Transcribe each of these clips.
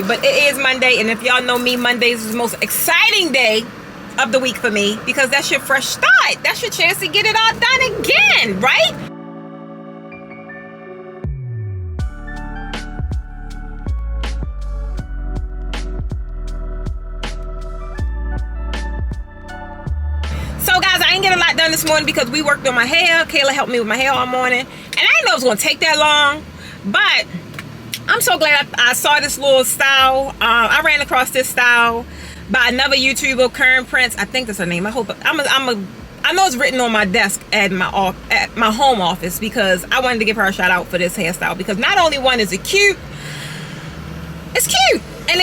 But it is Monday, and if y'all know me, Mondays is the most exciting day of the week for me because that's your fresh start. That's your chance to get it all done again, right? So guys, I ain't get a lot done this morning because we worked on my hair. Kayla helped me with my hair all morning, and I didn't know it was going to take that long, but I'm so glad I saw this little style. I ran across this style by another YouTuber, Karen Prince. I think that's her name. I hope I know it's written on my desk at my home office because I wanted to give her a shout out for this hairstyle because not only one is it cute, it's cute, and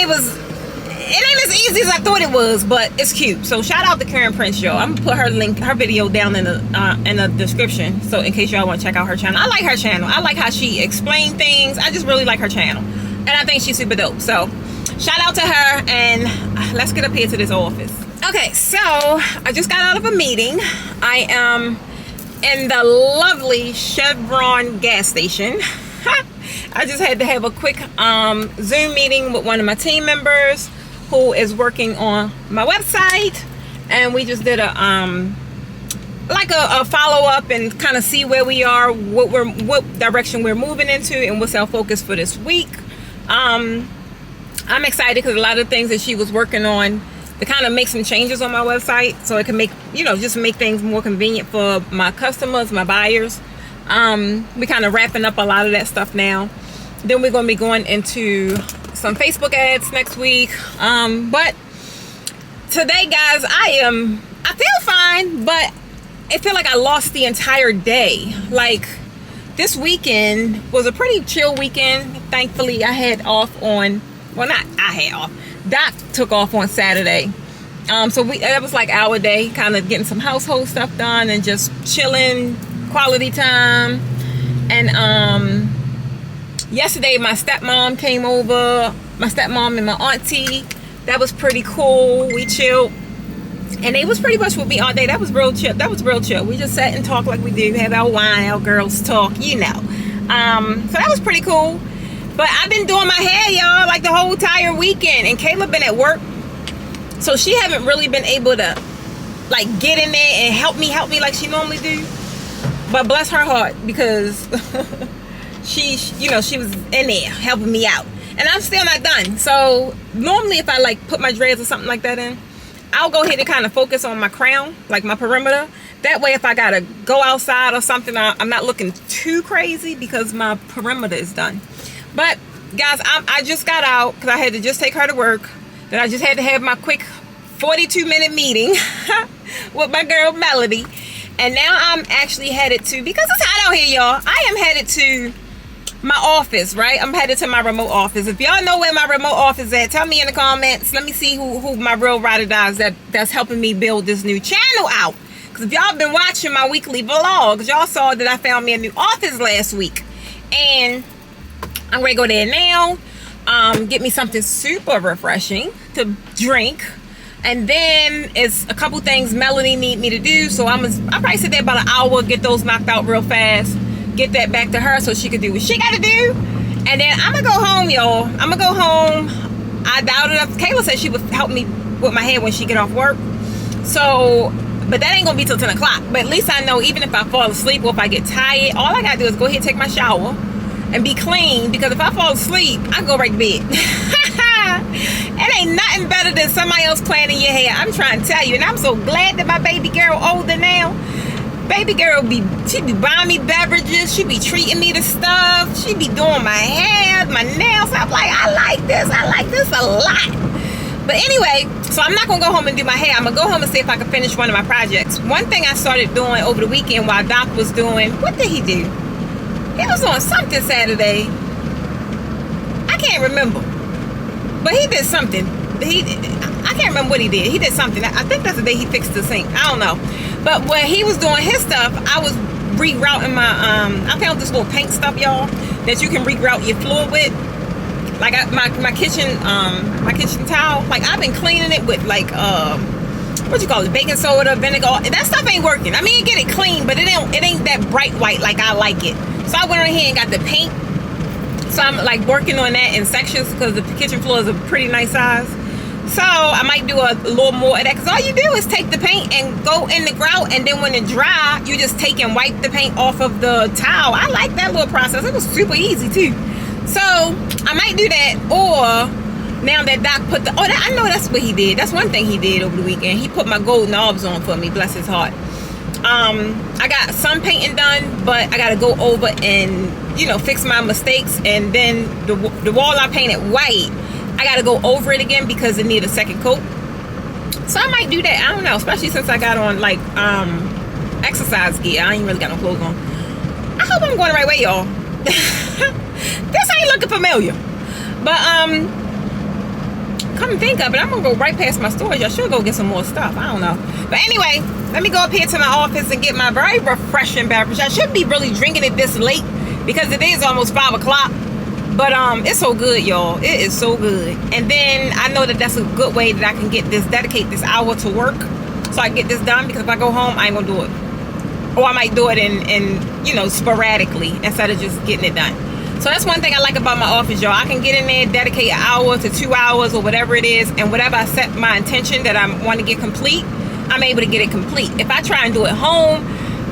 it ain't as easy as I thought it was, but it's cute. So shout out to Karen Prince, y'all. I'm gonna put her video down in the description, so in case y'all want to check out her channel. I like her channel. I like how she explains things. I just really like her channel, and I think she's super dope. So shout out to her, and let's get up here to this office. Okay, so I just got out of a meeting. I am in the lovely Chevron gas station. I just had to have a quick Zoom meeting with one of my team members who is working on my website, and we just did a follow-up and kind of see where we are, what direction we're moving into, and what's our focus for this week. I'm excited because a lot of things that she was working on to kind of make some changes on my website so it can make, just make things more convenient for my customers, my buyers. We kind of wrapping up a lot of that stuff now. Then we're going to be going into some Facebook ads next week. But today, guys, I feel fine, but I feel like I lost the entire day. Like, this weekend was a pretty chill weekend. Thankfully, I had off on, well, not I had off. Doc took off on Saturday. So that was like our day, kind of getting some household stuff done and just chilling, quality time. And yesterday my stepmom came over, my stepmom and my auntie. That was pretty cool. We chilled, and they was pretty much with me all day. That was real chill. We just sat and talked like we do, have our wine, our girls talk, So that was pretty cool. But I've been doing my hair, y'all, like the whole entire weekend, and Kayla been at work, so she haven't really been able to like get in there and help me like she normally do. But bless her heart, because she was in there helping me out, and I'm still not done. So normally if I like put my dreads or something like that in, I'll go ahead and kind of focus on my crown, like my perimeter. That way if I gotta go outside or something, I'm not looking too crazy because my perimeter is done. But guys, I just got out because I had to just take her to work. Then I just had to have my quick 42-minute meeting with my girl Melody. And now I'm actually headed to, because it's hot out here, y'all, I am headed to my office, right? I'm headed to my remote office. If y'all know where my remote office is at, tell me in the comments. Let me see who my real ride or dies that's helping me build this new channel out. Because if y'all been watching my weekly vlogs, y'all saw that I found me a new office last week. And I'm ready to go there now. Get me something super refreshing to drink. And then it's a couple things Melody need me to do. So I'll probably sit there about an hour, get those knocked out real fast. Get that back to her so she can do what she got to do. And then I'm going to go home, y'all. I'm going to go home. I doubt it. Kayla said she would help me with my hair when she get off work. So, but that ain't going to be till 10 o'clock. But at least I know even if I fall asleep or if I get tired, all I got to do is go ahead and take my shower and be clean, because if I fall asleep, I go right to bed. It ain't nothing better than somebody else planning your hair. I'm trying to tell you, and I'm so glad that my baby girl older now. Baby girl she be buying me beverages, she be treating me to stuff, she be doing my hair, my nails. I'm like, I like this a lot. But anyway, so I'm not gonna go home and do my hair. I'm gonna go home and see if I can finish one of my projects. One thing I started doing over the weekend while Doc was doing, what did he do? He was on something Saturday. I can't remember. But he did something. I can't remember what he did. He did something. I think that's the day he fixed the sink. I don't know. But when he was doing his stuff, I was rerouting my, I found this little paint stuff, y'all, that you can reroute your floor with. Like my kitchen towel. Like I've been cleaning it with like, what you call it, baking soda, vinegar. That stuff ain't working. I mean, get it clean, but it ain't that bright white like I like it. So I went on here and got the paint. So I'm like working on that in sections because the kitchen floor is a pretty nice size. So I might do a little more of that, because all you do is take the paint and go in the grout, and then when it dry, you just take and wipe the paint off of the towel. I like that little process. It was super easy too. So I might do that. Or now that Doc put the, I know that's what he did. That's one thing he did over the weekend. He put my gold knobs on for me, bless his heart. I got some painting done, but I got to go over and, you know, fix my mistakes. And then the wall I painted white, I got to go over it again because it needs a second coat. So I might do that. I don't know, especially since I got on like exercise gear. I ain't really got no clothes on. I hope I'm going the right way, y'all. This ain't looking familiar. But come and think of it, I'm gonna go right past my storage. I should go get some more stuff. I don't know. But anyway, let me go up here to my office and get my very refreshing beverage. I should be really drinking it this late because it is almost 5 o'clock. But it's so good, y'all. It is so good. And then I know that that's a good way that I can dedicate this hour to work, so I get this done. Because if I go home, I ain't gonna do it. Or I might do it in you know, sporadically instead of just getting it done. So that's one thing I like about my office, y'all. I can get in there, dedicate an hour to 2 hours or whatever it is, and whatever I set my intention that I want to get complete, I'm able to get it complete. If I try and do it home,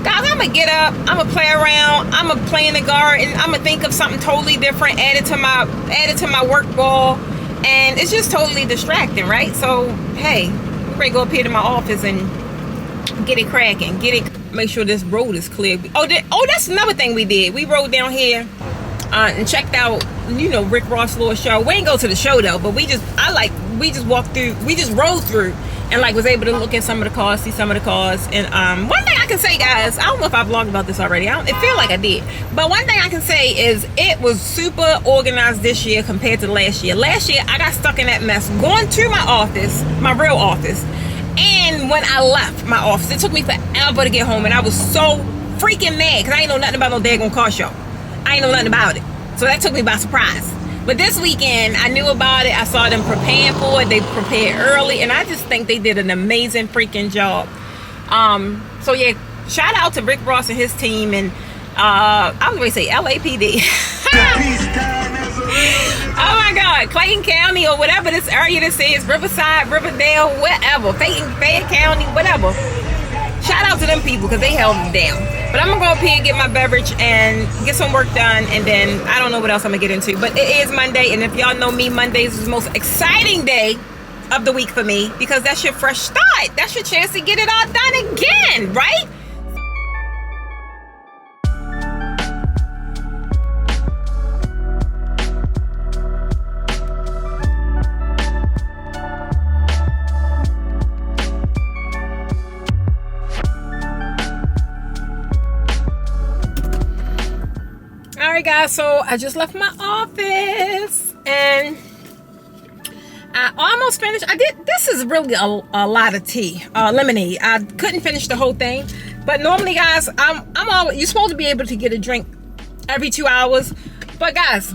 guys, I'm gonna get up, I'm gonna play around, I'm gonna play in the garden, I'm gonna think of something totally different, add it to my work ball, and it's just totally distracting, right? So hey, we're ready to go up here to my office and get it cracking, make sure this road is clear. Oh, that's another thing we did. We rode down here and checked out, you know, Rick Ross' little show. We ain't go to the show though, but we just walked through, we just rode through and like was able to look at some of the cars, see some of the cars. And one thing I can say, guys, I don't know if I vlogged about this already. It feel like I did, but one thing I can say is it was super organized this year compared to last year. Last year I got stuck in that mess going to my office, my real office, and when I left my office, it took me forever to get home, and I was so freaking mad because I ain't know nothing about no daggone car show. I ain't know nothing about it. So that took me by surprise. But this weekend, I knew about it. I saw them preparing for it. They prepared early. And I just think they did an amazing freaking job. So yeah, shout out to Rick Ross and his team. And I was going to say LAPD. Oh my God. Clayton County or whatever this area this is. Riverside, Riverdale, whatever. Fayette County, whatever. Shout out to them people because they held it down. But I'm going to go up here and get my beverage and get some work done. And then I don't know what else I'm going to get into. But it is Monday. And if y'all know me, Mondays is the most exciting day of the week for me. Because that's your fresh start. That's your chance to get it all done again, right? Alright guys, so I just left my office and I almost finished. This is really a lot of tea, lemonade. I couldn't finish the whole thing, but normally guys, you're supposed to be able to get a drink every 2 hours, but guys,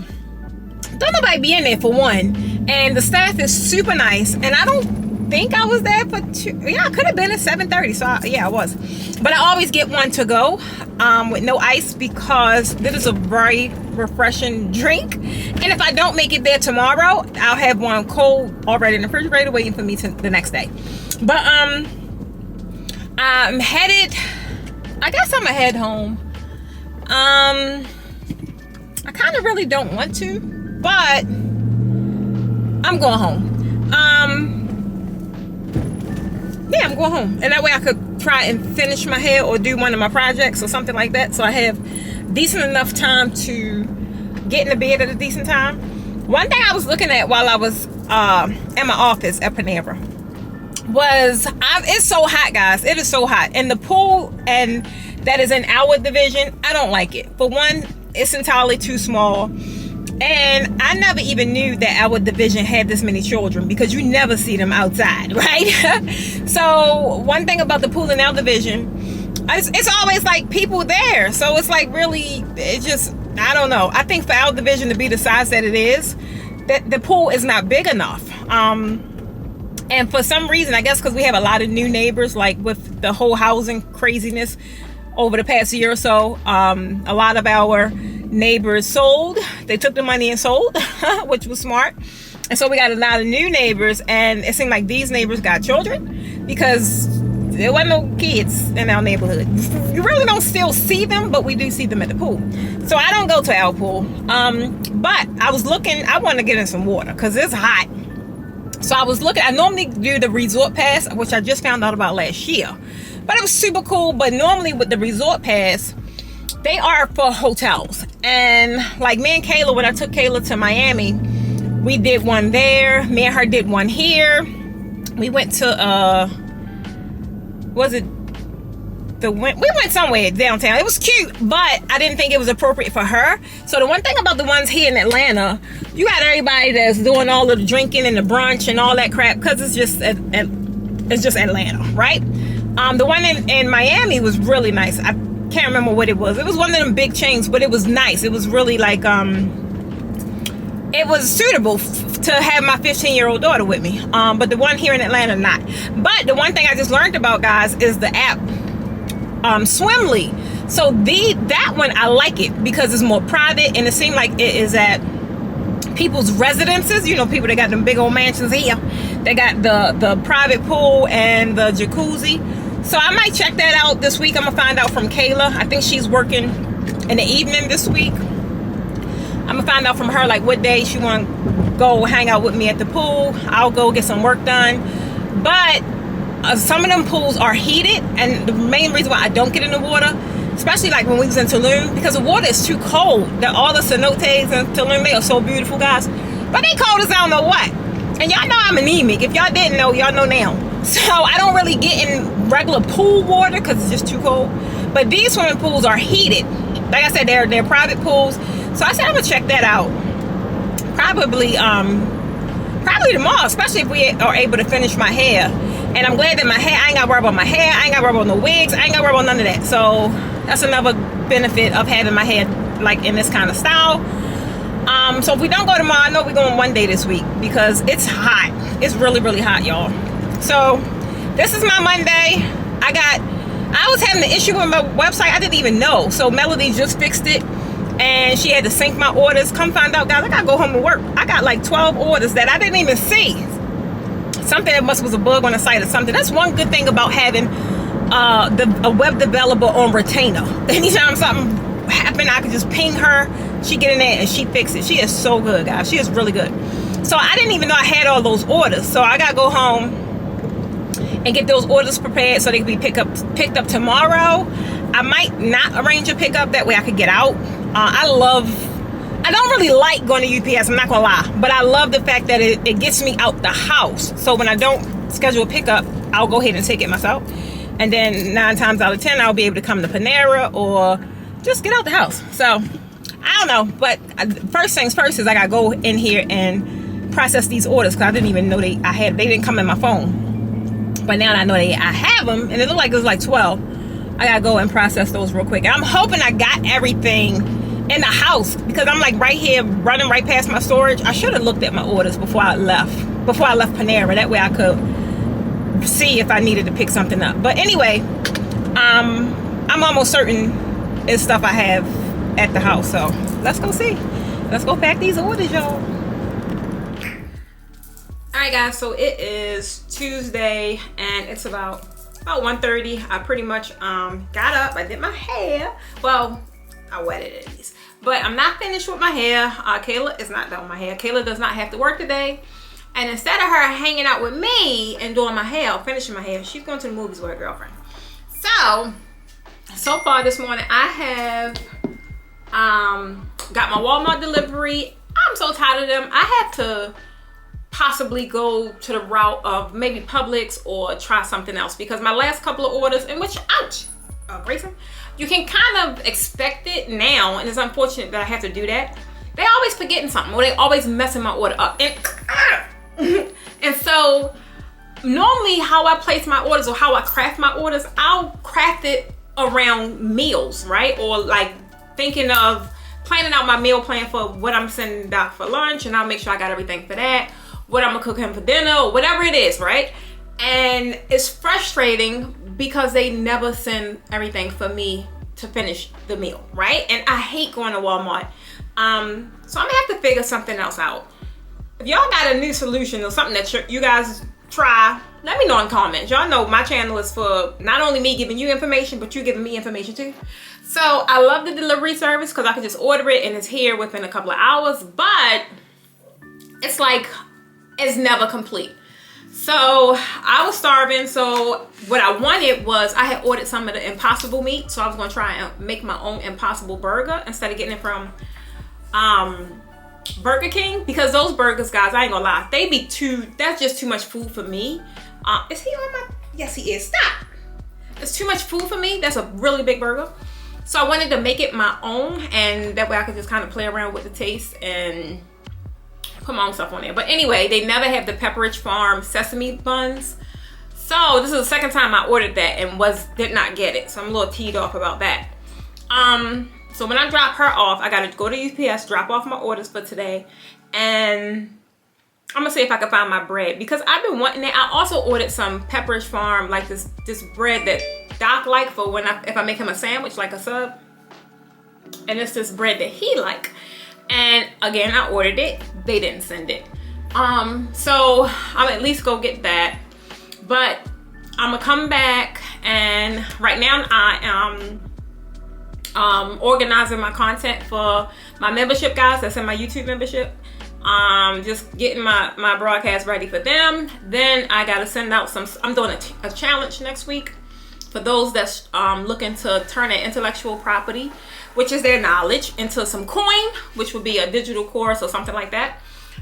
don't nobody be in there for one, and the staff is super nice, and I don't think I was there for I could have been at 7:30, so yeah, I was. But I always get one to go with no ice because this is a very refreshing drink. And if I don't make it there tomorrow, I'll have one cold already in the refrigerator waiting for me the next day. But I'm headed, I guess I'm gonna head home. I kind of really don't want to, but I'm going home. Yeah, I'm going home, and that way I could try and finish my hair or do one of my projects or something like that, so I have decent enough time to get in the bed at a decent time. One thing I was looking at while I was in my office at Panera was it's so hot, guys. It is so hot, and the pool and that is in our division, I don't like it. For one, it's entirely too small. And I never even knew that our division had this many children because you never see them outside, right? So one thing about the pool in our division, it's always like people there. So it's like really, it just, I don't know. I think for our division to be the size that it is, that the pool is not big enough. And for some reason, I guess because we have a lot of new neighbors, like with the whole housing craziness over the past year or so, a lot of our neighbors sold. They took the money and sold, which was smart. And so we got a lot of new neighbors, and it seemed like these neighbors got children because there wasn't no kids in our neighborhood. You really don't still see them, but we do see them at the pool. So I don't go to our pool. But I was looking, I want to get in some water because it's hot. So I was looking, I normally do the resort pass, which I just found out about last year. But it was super cool. But normally with the resort pass, they are for hotels. And like me and Kayla, when I took Kayla to Miami, we did one there. Me and her did one here. We went to, we went somewhere downtown. It was cute, but I didn't think it was appropriate for her. So the one thing about the ones here in Atlanta, you got everybody that's doing all of the drinking and the brunch and all that crap, because it's just Atlanta, right? The one in Miami was really nice. I can't remember what it was. It was one of them big chains, but it was nice. It was really like it was suitable to have my 15-year-old daughter with me. But the one here in Atlanta, not. But the one thing I just learned about, guys, is the app Swimly. So that one, I like it because it's more private, and it seemed like it is at people's residences. You know, people that got them big old mansions here. They got the private pool and the jacuzzi. So I might check that out this week. I'm gonna find out from Kayla. I think she's working in the evening this week. I'm gonna find out from her like what day she want to go hang out with me at the pool. I'll go get some work done. But some of them pools are heated, and the main reason why I don't get in the water, especially like when we was in Tulum, because the water is too cold. All the cenotes in Tulum, they are so beautiful, guys, but they cold as I don't know what. And y'all know I'm anemic. If y'all didn't know, y'all know now. So I don't really get in regular pool water because it's just too cold. But these swimming pools are heated. Like I said, they're private pools. So I said I'm gonna check that out. Probably tomorrow, especially if we are able to finish my hair. And I'm glad that my hair, I ain't gotta worry about my hair. I ain't gotta worry about no wigs. I ain't gotta worry about none of that. So that's another benefit of having my hair like in this kind of style. So if we don't go tomorrow, I know we're going one day this week because it's hot. It's really, really hot, y'all. So this is my Monday. I was having an issue with my website. I didn't even know. So Melody just fixed it, and she had to sync my orders. Come find out, guys, I gotta go home and work. I got like 12 orders that I didn't even see. Something that was a bug on the site or something. That's one good thing about having a web developer on retainer. Anytime something happened, I could just ping her. She get in there and she fix it. She is so good, guys. She is really good. So I didn't even know I had all those orders. So I gotta go home and get those orders prepared so they can be picked up tomorrow. I might not arrange a pickup, that way I could get out. I don't really like going to UPS, I'm not gonna lie, but I love the fact that it gets me out the house. So when I don't schedule a pickup, I'll go ahead and take it myself. And then 9 times out of 10, I'll be able to come to Panera or just get out the house. So I don't know, but first things first is I gotta go in here and process these orders because I didn't even know they didn't come in my phone. But now that I know I have them, and it looked like it was like 12, I gotta go and process those real quick. And I'm hoping I got everything in the house because I'm like right here running right past my storage. I should have looked at my orders before I left Panera. That way I could see if I needed to pick something up. But anyway, I'm almost certain it's stuff I have at the house. So let's go see. Let's go pack these orders, y'all. Alright guys, so it is Tuesday and it's about 1:30. I pretty much got up. I did my hair. Well, I wetted it at least. But I'm not finished with my hair. Kayla is not done with my hair. Kayla does not have to work today. And instead of her hanging out with me and doing my hair, finishing my hair, she's going to the movies with her girlfriend. So far this morning, I have got my Walmart delivery. I'm so tired of them. I have to possibly go to the route of maybe Publix or try something else because my last couple of orders, in which, ouch, Grayson, you can kind of expect it now, and it's unfortunate that I have to do that. They always forgetting something, or they always messing my order up. And so normally how I place my orders or how I craft my orders, I'll craft it around meals, right? Or like thinking of planning out my meal plan for what I'm sending Doc for lunch, and I'll make sure I got everything for that, what I'm gonna cook him for dinner, or whatever it is, right? And it's frustrating because they never send everything for me to finish the meal, right? And I hate going to Walmart. So I'm gonna have to figure something else out. If y'all got a new solution or something that you guys try, let me know in comments. Y'all know my channel is for not only me giving you information, but you giving me information too. So I love the delivery service because I can just order it and it's here within a couple of hours, but it's like, it's never complete. So I was starving, so what I wanted was, I had ordered some of the Impossible meat, so I was gonna try and make my own Impossible burger instead of getting it from Burger King, because those burgers, guys, I ain't gonna lie, they be that's just too much food for me. Is he on my, yes he is, stop. It's too much food for me. That's a really big burger. So I wanted to make it my own, and that way I could just kind of play around with the taste and put my own stuff on there. But anyway, they never have the Pepperidge Farm sesame buns. So this is the second time I ordered that and did not get it. So I'm a little teed off about that. So when I drop her off, I gotta go to UPS, drop off my orders for today, and I'm gonna see if I can find my bread because I've been wanting it. I also ordered some Pepperidge Farm, like this bread that Doc like for if I make him a sandwich, like a sub. And it's this bread that he like. And again, I ordered it. They didn't send it. So I'll at least go get that. But I'm gonna come back, and right now I am organizing my content for my membership guys that's in my YouTube membership. Just getting my broadcast ready for them. Then I gotta send out I'm doing a challenge next week for those that's looking to turn their intellectual property, which is their knowledge, into some coin, which would be a digital course or something like that.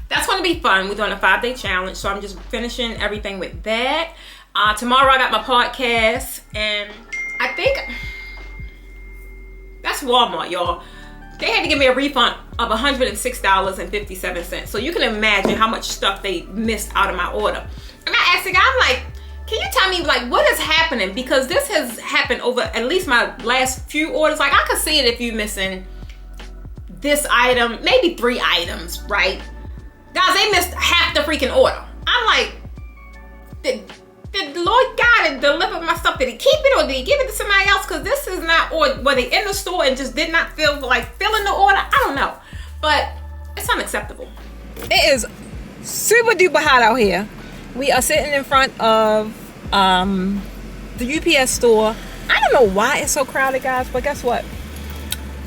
That's going to be fun. We're doing a 5-day challenge, so I'm just finishing everything with that. Tomorrow I got my podcast, and I think that's Walmart, y'all. They had to give me a refund of $106.57. So you can imagine how much stuff they missed out of my order. And I asked the guy, I'm like, can you tell me, like, what is happening? Because this has happened over at least my last few orders. Like, I could see it if you're missing this item, maybe 3 items, right? Guys, they missed half the freaking order. I'm like, did Lord God deliver my stuff? Did he keep it or did he give it to somebody else? Because this is not, or were they in the store and just did not feel like filling the order? I don't know. But it's unacceptable. It is super duper hot out here. We are sitting in front of the UPS store. I don't know why it's so crowded, guys, but guess what?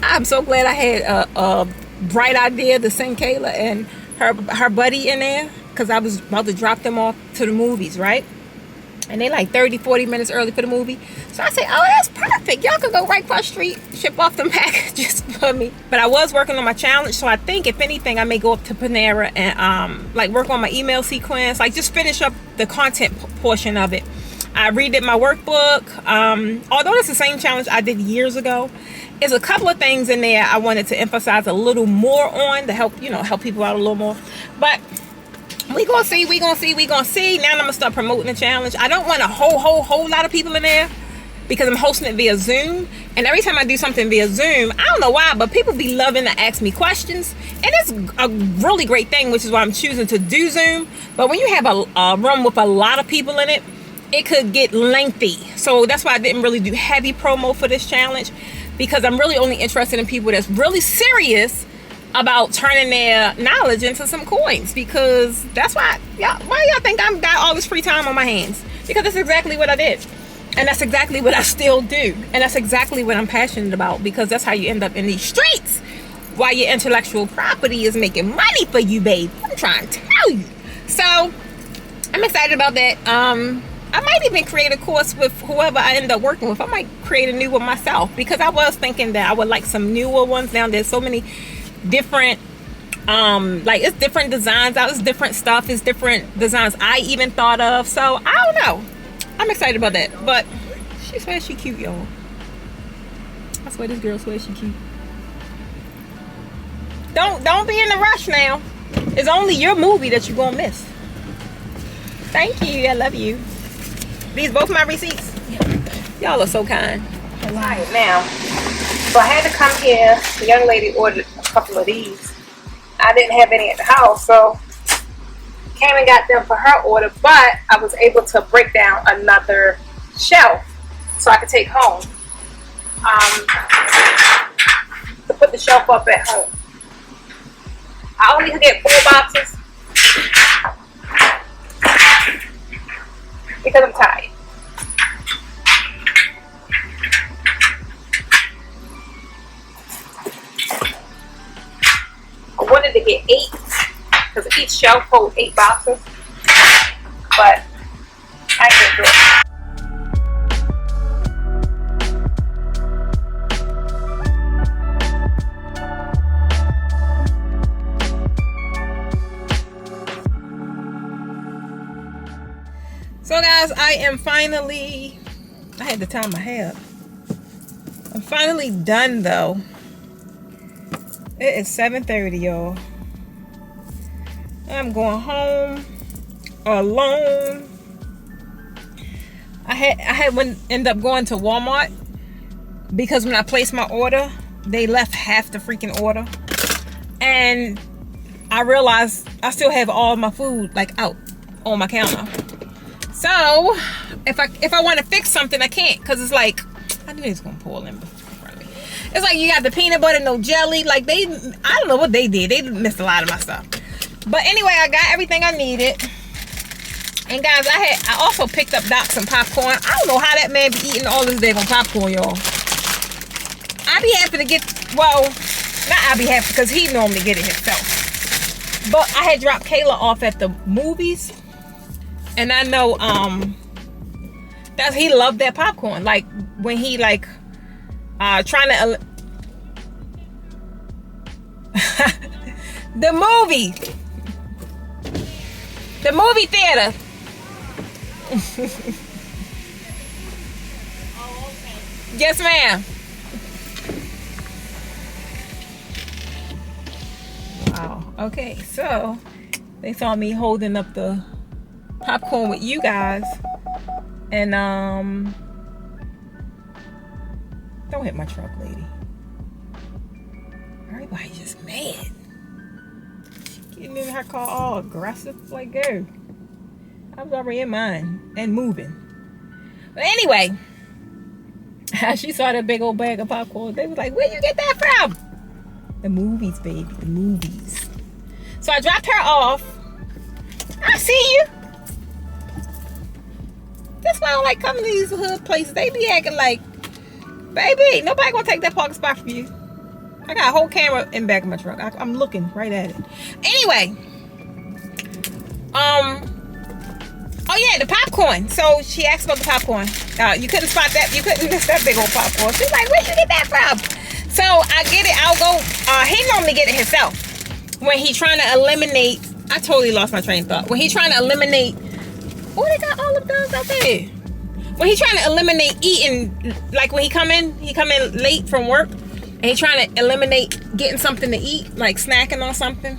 I'm so glad I had a bright idea to send Kayla and her buddy in there, because I was about to drop them off to the movies, right? And they like 30-40 minutes early for the movie. So I said, oh, that's perfect. Y'all can go right across the street, ship off them packages for me. But I was working on my challenge, so I think if anything, I may go up to Panera and like work on my email sequence, like just finish up the content portion of it. I redid my workbook. Although it's the same challenge I did years ago, there's a couple of things in there I wanted to emphasize a little more on to help, help people out a little more. But we gonna see. Now I'm gonna start promoting the challenge. I don't want a whole lot of people in there because I'm hosting it via Zoom. And every time I do something via Zoom, I don't know why, but people be loving to ask me questions. And it's a really great thing, which is why I'm choosing to do Zoom. But when you have a room with a lot of people in it, it could get lengthy. So that's why I didn't really do heavy promo for this challenge, because I'm really only interested in people that's really serious about turning their knowledge into some coins. Because that's why y'all think I've got all this free time on my hands, because that's exactly what I did, and that's exactly what I still do, and that's exactly what I'm passionate about, because that's how you end up in these streets while your intellectual property is making money for you, babe. I'm trying to tell you. So I'm excited about that. I might even create a course with whoever I end up working with. I might create a new one myself, because I was thinking that I would like some newer ones. Now there's so many different like it's different designs out, it's different stuff, it's different designs I even thought of. So I don't know, I'm excited about that. But she swears she cute, y'all. I swear this girl swears she cute. Don't be in a rush now. It's only your movie that you're gonna miss. Thank you, I love you. These both my receipts. Y'all are so kind. Alright, now, so I had to come here. The young lady ordered a couple of these. I didn't have any at the house, so came and got them for her order, but I was able to break down another shelf so I could take home. to put the shelf up at home. I only get 4 boxes because I'm tired. I wanted to get 8 because each shelf holds 8 boxes, but I didn't do it. So guys, I had to tie my hair up. I'm finally done though. It is 7:30, y'all. I'm going home alone. I end up going to Walmart because when I placed my order, they left half the freaking order. And I realized I still have all my food like out on my counter. So if I want to fix something, I can't, because it's like, I knew he was gonna pull in front of me. It's like you got the peanut butter, no jelly. Like I don't know what they did. They missed a lot of my stuff. But anyway, I got everything I needed. And guys, I also picked up Doc some popcorn. I don't know how that man be eating all this damn popcorn, y'all. I be happy to get, well, not I be happy because he normally get it himself. But I had dropped Kayla off at the movies. And I know he loved that popcorn. Like when he like trying to the movie theater. Oh, okay. Yes, ma'am. Wow. Okay, so they saw me holding up the popcorn with you guys, and don't hit my truck, lady. Everybody's just mad. She getting in her car all aggressive, like, go. I was already in mine and moving. But anyway, she saw that big old bag of popcorn. They was like, where you get that from? The movies, baby, the movies. So I dropped her off. I see you. That's why I don't like coming to these hood places. They be acting like, baby, nobody gonna take that parking spot from you. I got a whole camera in the back of my truck. I'm looking right at it. Anyway, oh yeah, the popcorn. So she asked about the popcorn. You couldn't spot that. You couldn't miss that big old popcorn. She's like, where'd you get that from? So I get it. I'll go. He normally get it himself. When he trying to eliminate, I totally lost my train of thought. When he trying to eliminate, oh, they got all of those out there. When he trying to eliminate eating, like when he come in late from work, and he trying to eliminate getting something to eat, like snacking on something.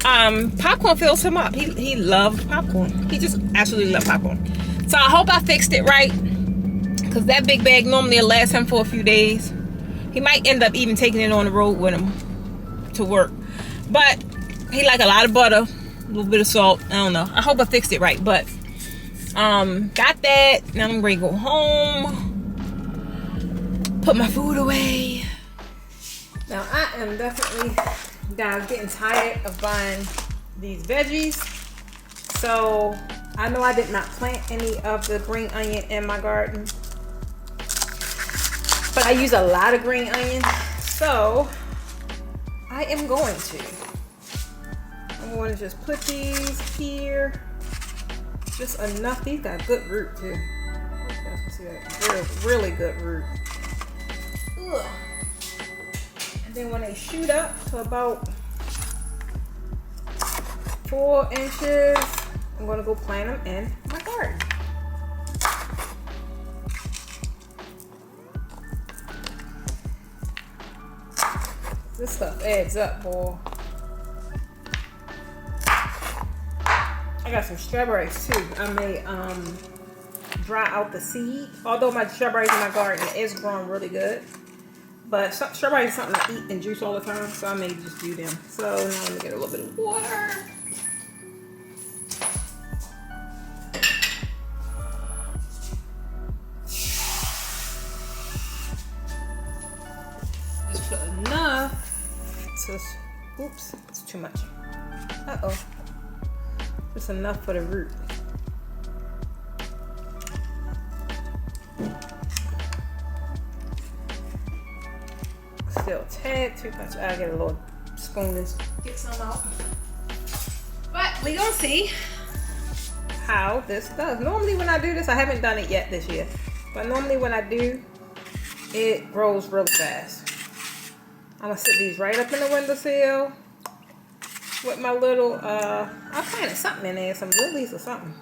Popcorn fills him up. He loves popcorn. He just absolutely loves popcorn. So I hope I fixed it right, because that big bag normally will last him for a few days. He might end up even taking it on the road with him to work. But he like a lot of butter, a little bit of salt. I don't know. I hope I fixed it right. But got that. Now I'm ready to go home. Put my food away. Now I am definitely, guys, getting tired of buying these veggies. So I know I did not plant any of the green onion in my garden, but I use a lot of green onion. So I am going to. I'm going to just put these here. Just enough. These got good root too. You guys can see that. Really good root. Ugh. And then when they shoot up to about 4 inches, I'm going to go plant them in my garden. This stuff adds up, boy. I got some strawberries too. I may dry out the seed. Although my strawberries in my garden is growing really good, but strawberries is something I eat and juice all the time, so I may just do them. So now let me get a little bit of water. just, oops, it's too much. Uh-oh. Just enough for the root. Still a tad too much. I'll get a little spoon and get some out. But we gonna see how this does. Normally when I do this, I haven't done it yet this year, but normally when I do, it grows really fast. I'm gonna sit these right up in the windowsill with my little, I planted something in there, some lilies or something.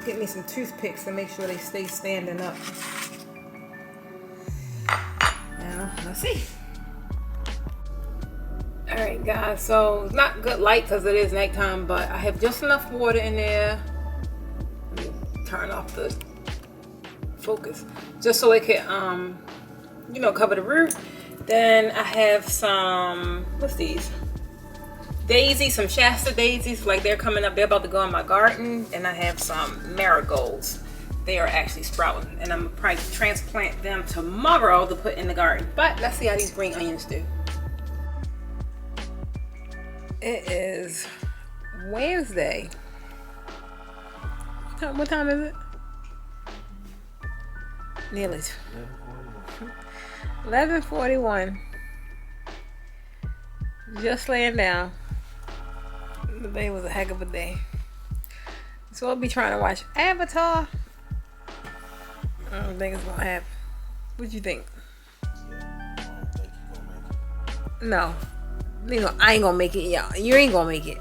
Get me some toothpicks to make sure they stay standing up. Now, let's see. Alright guys, so it's not good light because it is nighttime, but I have just enough water in there. Let me turn off the focus. Just so it can, you know, cover the root. Then I have some, what's these? Daisies, some Shasta daisies, like they're coming up. They're about to go in my garden. And I have some marigolds. They are actually sprouting. And I'm going to probably transplant them tomorrow to put in the garden. But let's see how these green onions do. It is Wednesday. What time is it? Nearly 11:41. Just laying down. The day was a heck of a day. So I'll be trying to watch Avatar. I don't think it's gonna happen. What you think? No. I ain't gonna make it, y'all. You ain't gonna make it.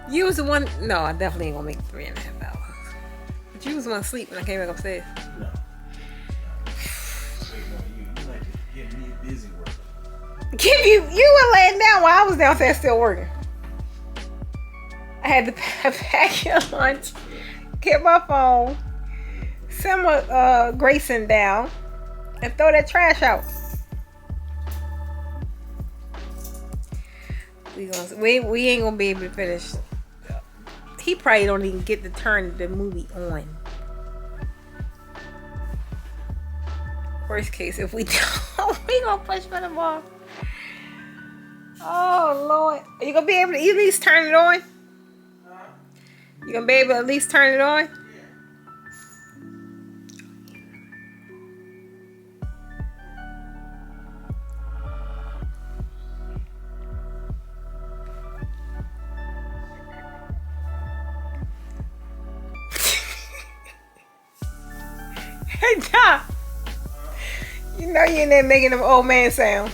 You was the one. No, I definitely ain't gonna make 3.5 hours. But you was the one asleep when I came back upstairs. No. You like to get me busy working. You were laying down while I was downstairs still working. I had to pack your lunch, get my phone, send Grayson down, and throw that trash out. We ain't gonna be able to finish. He probably don't even get to turn the movie on. Worst case, if we don't, we gonna push for the ball. Oh Lord, are you gonna be able to at least turn it on? You gonna be able to at least turn it on? Hey, John. You know you in there making them old man sounds.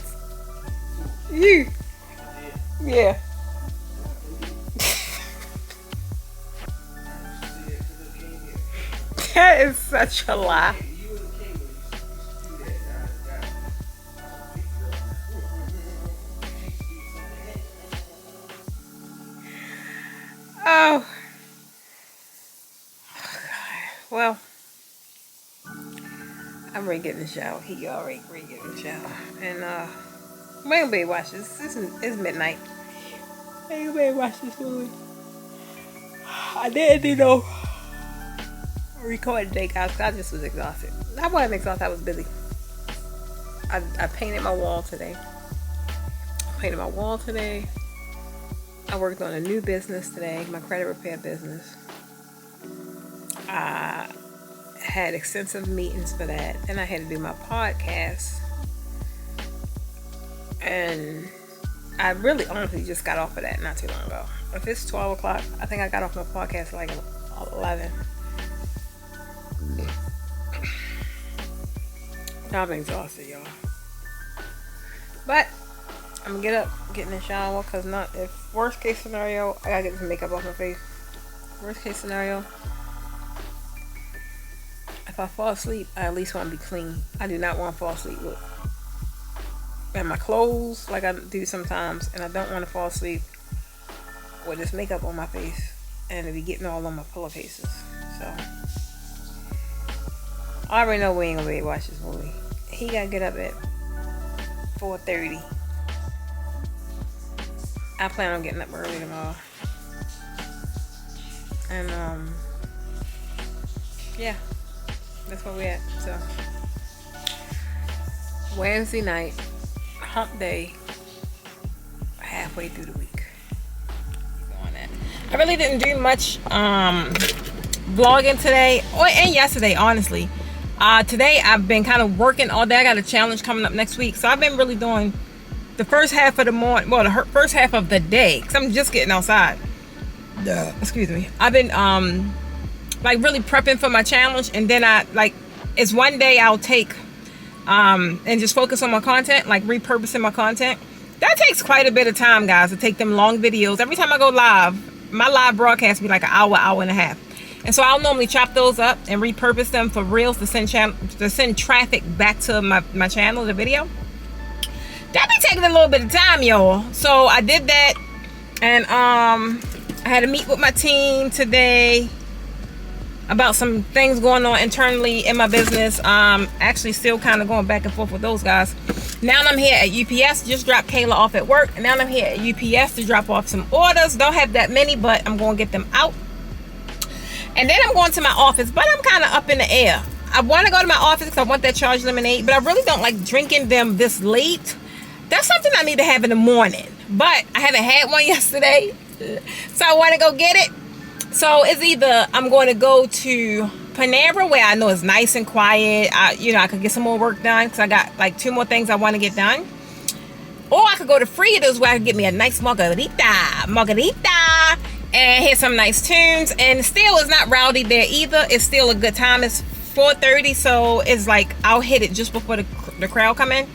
You. Yeah. That is such a lie. Oh. Well, I'm ready to get in the shower. He already ready to get in the shower. And we ain't gonna be able to watch this. It's midnight. I ain't gonna be able to watch this movie. I didn't do no recording today, guys, because I just was exhausted. I wasn't exhausted, I was busy. I painted my wall today. I worked on a new business today, my credit repair business. I had extensive meetings for that. Then I had to do my podcast. And I really honestly just got off of that not too long ago. If it's 12 o'clock, I think I got off my podcast like 11. I'm exhausted, y'all. But I'm gonna get up, get in the shower, because if worst case scenario, I gotta get some makeup off my face. Worst case scenario, if I fall asleep, I at least want to be clean. I do not want to fall asleep with my clothes like I do sometimes, and I don't want to fall asleep with this makeup on my face and to be getting all on my pillowcases. So I already know we ain't gonna be able to watch this movie. He gotta get up at 4:30. I plan on getting up early tomorrow. And yeah, that's where we at. So Wednesday night, hump day, halfway through the week. I really didn't do much vlogging today and yesterday, honestly. Today I've been kind of working all day. I got a challenge coming up next week, so I've been really doing the first half of the morning, well, the first half of the day, because I'm just getting outside. Excuse me. I've been like really prepping for my challenge, and then it's one day I'll take and just focus on my content, like repurposing my content. That takes quite a bit of time, guys, to take them long videos. Every time I go live, my live broadcast be like an hour and a half. And so I'll normally chop those up and repurpose them for reels to send traffic back to my channel, the video. That be taking a little bit of time, y'all. So I did that, and I had to meet with my team today about some things going on internally in my business. Actually still kind of going back and forth with those guys. Now I'm here at UPS, just dropped Kayla off at work, and now I'm here at UPS to drop off some orders. Don't have that many, but I'm going to get them out. And then I'm going to my office, but I'm kind of up in the air. I want to go to my office because I want that charged lemonade, but I really don't like drinking them this late. That's something I need to have in the morning, but I haven't had one yesterday, so I want to go get it. So it's either I'm going to go to Panera, where I know it's nice and quiet. I could get some more work done because I got like 2 more things I want to get done. Or I could go to Frida's, where I could get me a nice margarita, and hear some nice tunes. And still, it's not rowdy there either. It's still a good time. It's 4:30, so it's like I'll hit it just before the crowd come in.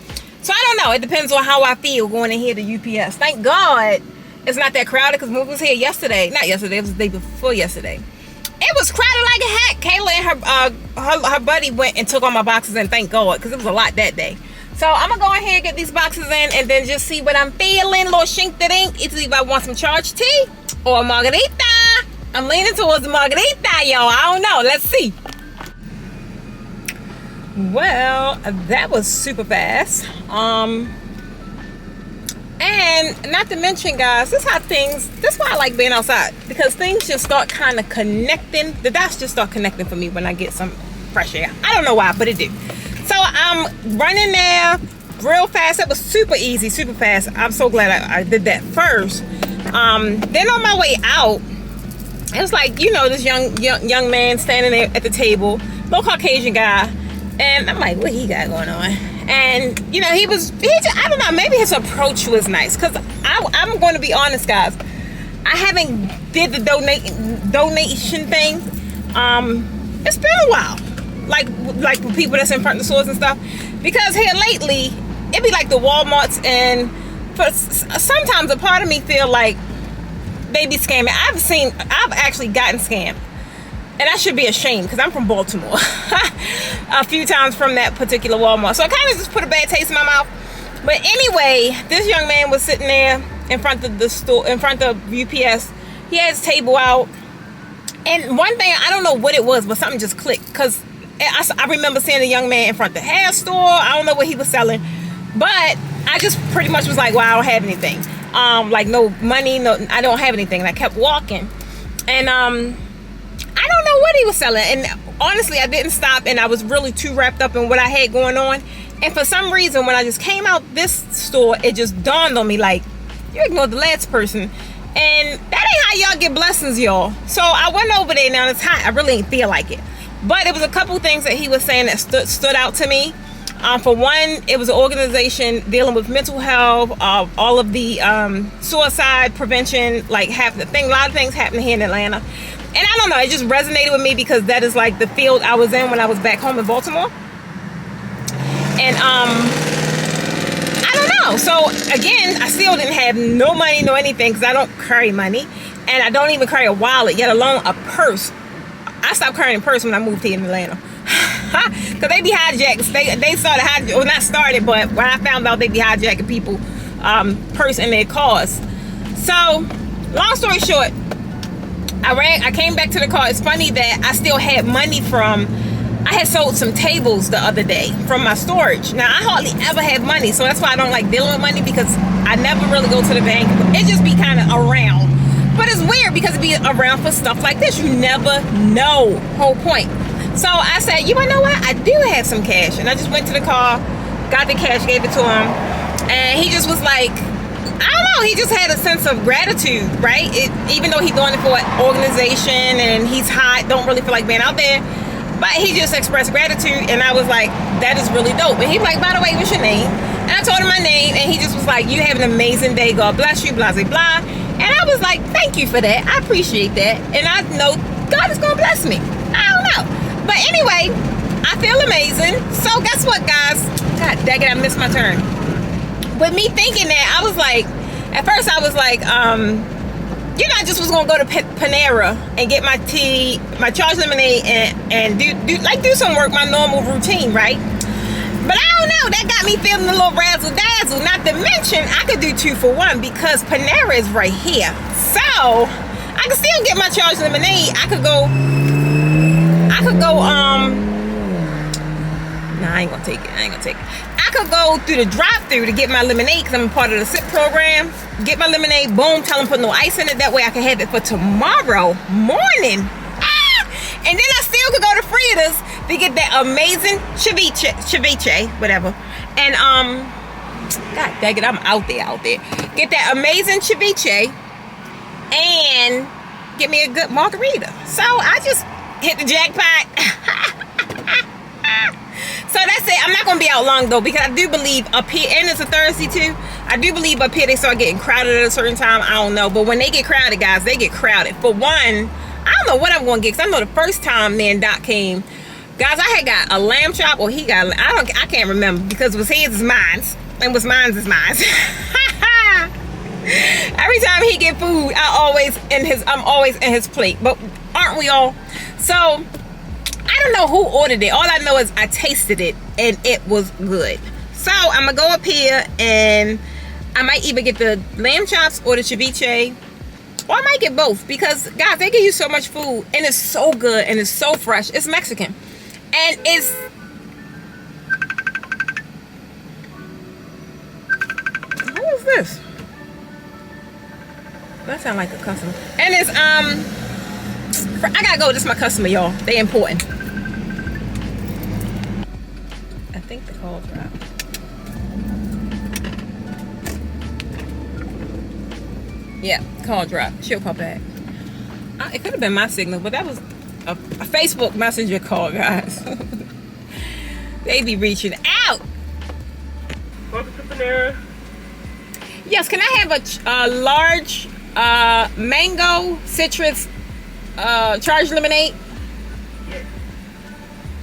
So I don't know. It depends on how I feel going in here to UPS. Thank God it's not that crowded, because Mook was here yesterday. Not yesterday, it was the day before yesterday. It was crowded like a heck. Kayla and her buddy went and took all my boxes in, thank God, because it was a lot that day. So I'm going to go ahead and get these boxes in and then just see what I'm feeling. Little shink-da-dink. It's either I want some charged tea or a margarita. I'm leaning towards the margarita, y'all. I don't know. Let's see. Well, that was super fast. And not to mention, guys, this is why I like being outside, because things just start kind of connecting. The dots just start connecting for me when I get some fresh air. I don't know why, but it do. So I'm running there real fast. It was super easy, super fast. I'm so glad I did that first. Then on my way out, it was like, this young man standing there at the table, little Caucasian guy. And I'm like, what he got going on? And, I don't know, maybe his approach was nice. Because I'm going to be honest, guys. I haven't did the donation thing. It's been a while. Like with people that's in front of the stores and stuff. Because here lately, it be like the Walmarts, and sometimes a part of me feel like they be scamming. I've actually gotten scammed. And I should be ashamed, because I'm from Baltimore. A few times from that particular Walmart. So I kind of just put a bad taste in my mouth. But anyway, this young man was sitting there in front of the store, in front of UPS. He had his table out. And one thing, I don't know what it was, but something just clicked. Because I remember seeing a young man in front of the hair store. I don't know what he was selling. But I just pretty much was like, well, I don't have anything. Like no money, I don't have anything. And I kept walking. And I don't know what he was selling, and honestly I didn't stop, and I was really too wrapped up in what I had going on. And for some reason, when I just came out this store, it just dawned on me, like, you ignored the last person, and that ain't how y'all get blessings, y'all. So I went over there. Now it's hot, I really didn't feel like it, but it was a couple things that he was saying that stood out to me. For one, it was an organization dealing with mental health, all of the suicide prevention, like a lot of things happening here in Atlanta. And I don't know, it just resonated with me, because that is like the field I was in when I was back home in Baltimore. And I don't know. So again, I still didn't have no money, no anything, because I don't carry money, and I don't even carry a wallet, yet alone a purse. I stopped carrying a purse when I moved here in Atlanta. Because they be hijacking. They started hijacking, well, not started, but when I found out they be hijacking people purse in their cars. So long story short, I came back to the car. It's funny that I still had money I had sold some tables the other day from my storage. Now, I hardly ever have money, so that's why I don't like dealing with money, because I never really go to the bank. It just be kind of around. But it's weird, because it be around for stuff like this. You never know. Whole point. So I said, you know what? I do have some cash. And I just went to the car, got the cash, gave it to him, and he just was like, I don't know, he just had a sense of gratitude, right? Even though he's doing it for an organization and he's hot, don't really feel like being out there, but he just expressed gratitude, and I was like, that is really dope. And he's like, by the way, what's your name? And I told him my name, and he just was like, you have an amazing day, God bless you, blah, blah, blah. And I was like, thank you for that, I appreciate that, and I know God is gonna bless me. I don't know, but anyway, I feel amazing. So guess what, guys? God dang it, I missed my turn. With me thinking that, I was like, at first I was like, you know, I just was gonna go to Panera and get my tea, my charged lemonade, and do some work, my normal routine, right? But I don't know, that got me feeling a little razzle dazzle. Not to mention, I could do 2 for 1 because Panera is right here. So I could still get my charged lemonade. I could go, nah, I ain't gonna take it. I could go through the drive-thru to get my lemonade because I'm a part of the SIP program. Get my lemonade, boom, tell them put no ice in it. That way I can have it for tomorrow morning. And then I still could go to Frida's to get that amazing ceviche, whatever. And God dang it, I'm out there. Get that amazing ceviche and get me a good margarita. So I just hit the jackpot. So that's it. I'm not going to be out long, though, because I do believe up here, and it's a Thursday, too. I do believe up here they start getting crowded at a certain time. I don't know. But when they get crowded, guys, they get crowded. For one, I don't know what I'm going to get, because I know the first time me and Doc came, guys, I had got a lamb chop, or he got, I can't remember, because it was his is mine's, and what's mine's is mine's. Every time he get food, I'm always in his plate. But aren't we all? So I don't know who ordered it. All I know is I tasted it and it was good. So I'm gonna go up here and I might either get the lamb chops or the ceviche, or I might get both, because guys, they give you so much food and it's so good and it's so fresh. It's Mexican and it's, who is this? That sound like a customer. And it's I gotta go. This is my customer, y'all. They important. I think the call dropped. Yeah, call dropped. She'll call back. It could have been my signal, but that was a Facebook Messenger call, guys. They be reaching out. Welcome to Panera. Yes, can I have a large mango citrus charged lemonade? Yes.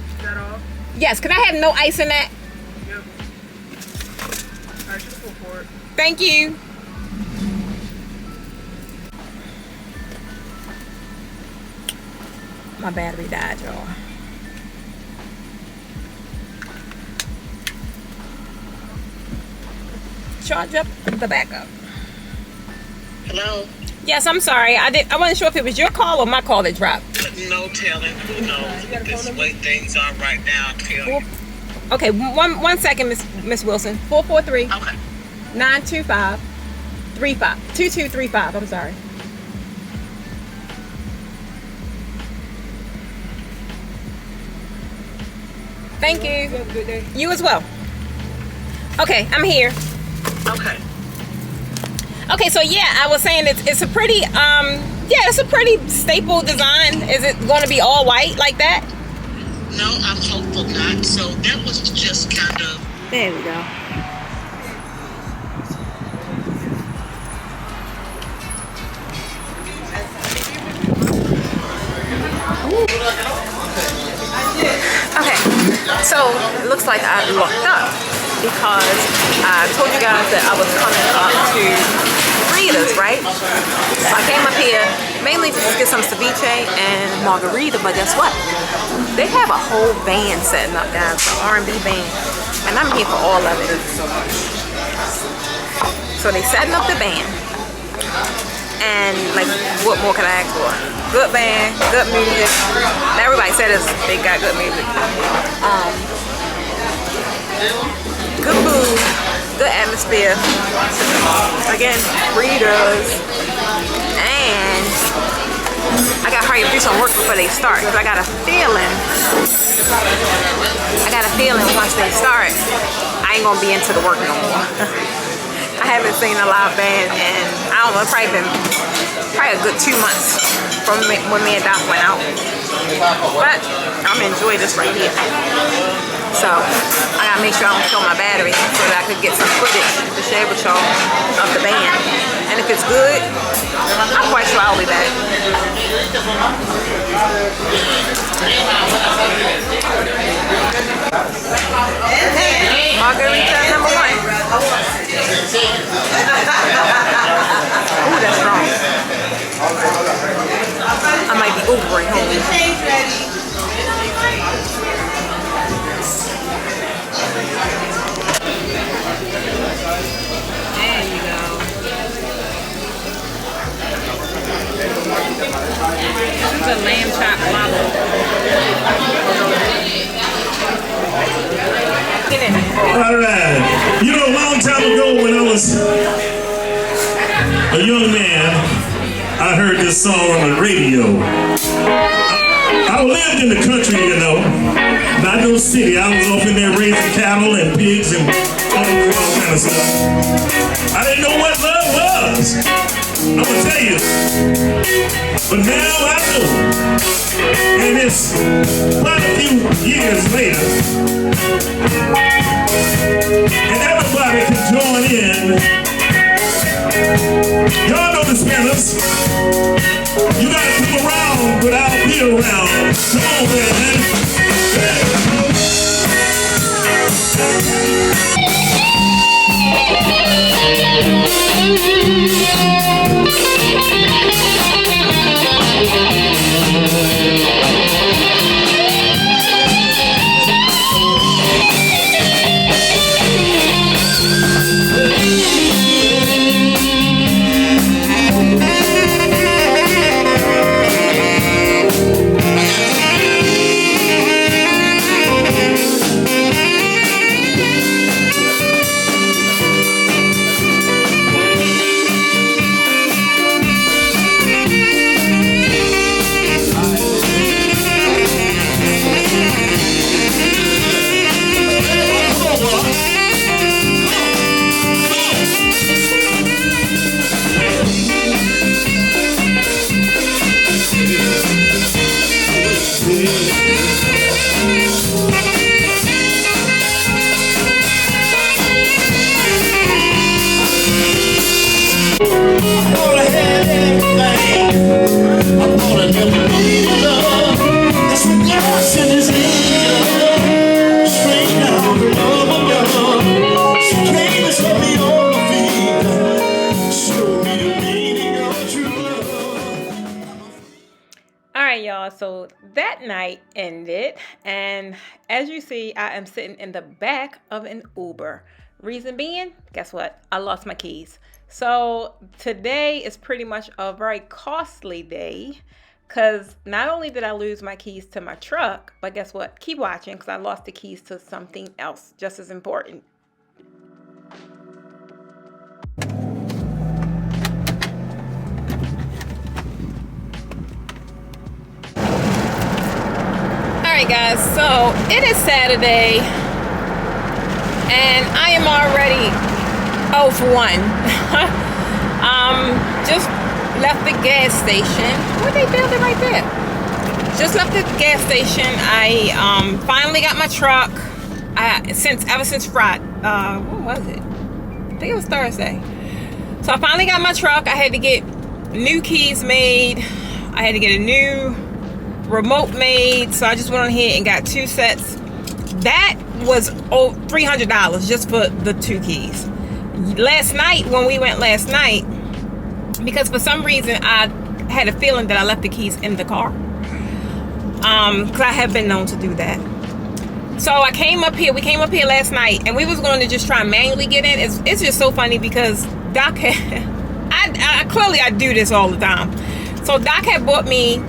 Is that all? Yes, can I have no ice in that? Yep. Alright, just go for it. Thank you. My battery died, y'all. Charge up the backup. Hello? Yes, I'm sorry. I wasn't sure if it was your call or my call that dropped. No telling. Who knows? This way things are right now. I'll tell you. Okay, one second, Miss Wilson. 443 Okay. 925 2235. I'm sorry. Thank you. Have a good day. You as well. Okay, I'm here. Okay. Okay, so yeah, I was saying it's a pretty it's a pretty staple design. Is it going to be all white like that? No, I'm hopeful not. So that was just kind of. There we go. Okay, so it looks like I locked up because I told you guys that I was coming up to Frida's, right? So I came up here mainly to just get some ceviche and margarita, but guess what? They have a whole band setting up, guys, an R&B band, and I'm here for all of it. So they setting up the band, and like, what more can I ask for? Good band, good music. Everybody said they got good music. Good food, good atmosphere. Again, Frida's. And I gotta hurry up do some work before they start, because I got a feeling once they start, I I ain't gonna be into the work no more. I haven't seen a live band in, I don't know, it's probably a good 2 months from when me and Doc went out. But I'm gonna enjoy this right here. So I gotta make sure I don't kill my battery so that I could get some footage to share with y'all of the band. And if it's good, I'm quite sure I'll be back. Margarita number 1. Ooh, that's strong. I might be Ubering home. There you go. This is a lamb chop lava. All right. You know, a long time ago when I was a young man, I heard this song on the radio. I lived in the country, you know, not no city. I was off in there raising cattle and pigs and all kind of stuff. I didn't know what love was. I'm gonna tell you. But now I know. And it's quite a few years later. And everybody can join in. Y'all know the spinners. You gotta come around, but I'll be around. Come on, man. So that night ended, and as you see, I am sitting in the back of an Uber. Reason being, guess what? I lost my keys. So today is pretty much a very costly day, because not only did I lose my keys to my truck, but guess what? Keep watching, because I lost the keys to something else just as important. Alright guys, so it is Saturday and I am already 0 for 1. Just left the gas station. What they building right there? Just left the gas station. I finally got my truck. Ever since Friday. What was it? I think it was Thursday. So I finally got my truck. I had to get new keys made. I had to get a new remote made, so I just went on ahead and got 2 sets. That was $300 just for the 2 keys. Last night, when we went last night, because for some reason I had a feeling that I left the keys in the car, because I have been known to do that. So we came up here last night, and we was going to just try and manually get in. It's just so funny because Doc had, I do this all the time. So Doc had bought me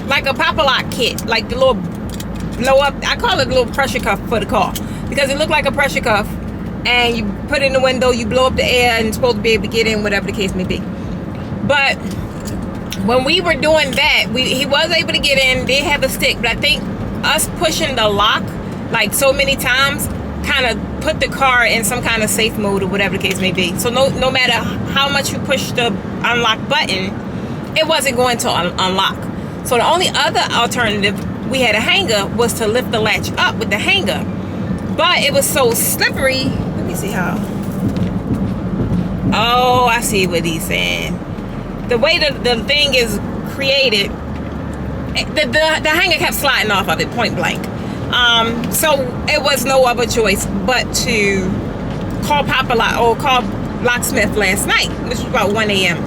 like a pop-a-lock kit, like the little blow up, I call it a little pressure cuff for the car, because it looked like a pressure cuff, and you put it in the window, you blow up the air, and it's supposed to be able to get in, whatever the case may be. But when we were doing that, he was able to get in. They have a stick, but I think us pushing the lock like so many times, kind of put the car in some kind of safe mode or whatever the case may be. So no matter how much you push the unlock button, it wasn't going to unlock. So the only other alternative, we had a hanger, was to lift the latch up with the hanger. But it was so slippery. Let me see how. Oh, I see what he's saying. The way the thing is created, the hanger kept sliding off of it, point blank. So it was no other choice but to call call locksmith last night, which was about 1 a.m.